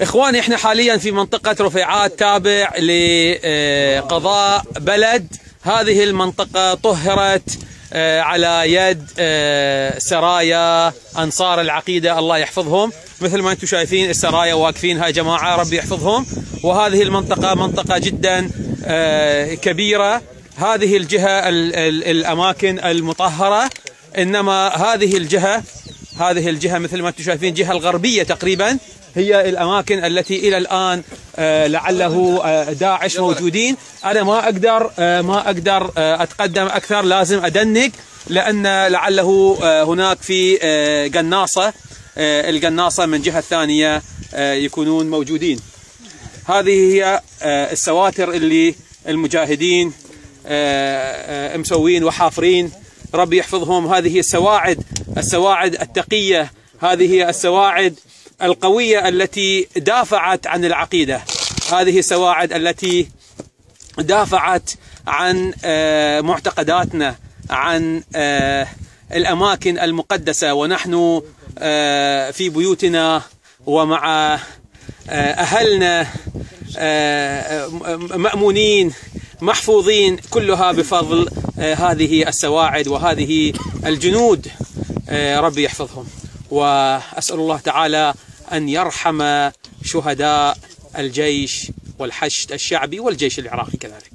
إخواني احنا حاليا في منطقة رفيعات تابع لقضاء بلد. هذه المنطقة طهرت على يد سرايا أنصار العقيدة الله يحفظهم، مثل ما أنتم شايفين السرايا واقفين هاي جماعة ربي يحفظهم. وهذه المنطقة منطقة جدا كبيرة. هذه الجهة الأماكن المطهرة، إنما هذه الجهة مثل ما أنتم شايفين الجهة الغربية تقريبا هي الأماكن التي إلى الآن لعله داعش موجودين. أنا ما أقدر أتقدم أكثر، لازم أدنق لأن لعله هناك في القناصة من جهة ثانية يكونون موجودين. هذه هي السواتر اللي المجاهدين مسوين وحافرين ربي يحفظهم. هذه السواعد التقية، هذه هي السواعد القوية التي دافعت عن العقيدة، هذه السواعد التي دافعت عن معتقداتنا، عن الأماكن المقدسة، ونحن في بيوتنا ومع أهلنا مأمونين محفوظين، كلها بفضل هذه السواعد وهذه الجنود ربي يحفظهم. وأسأل الله تعالى أن يرحم شهداء الجيش والحشد الشعبي والجيش العراقي كذلك.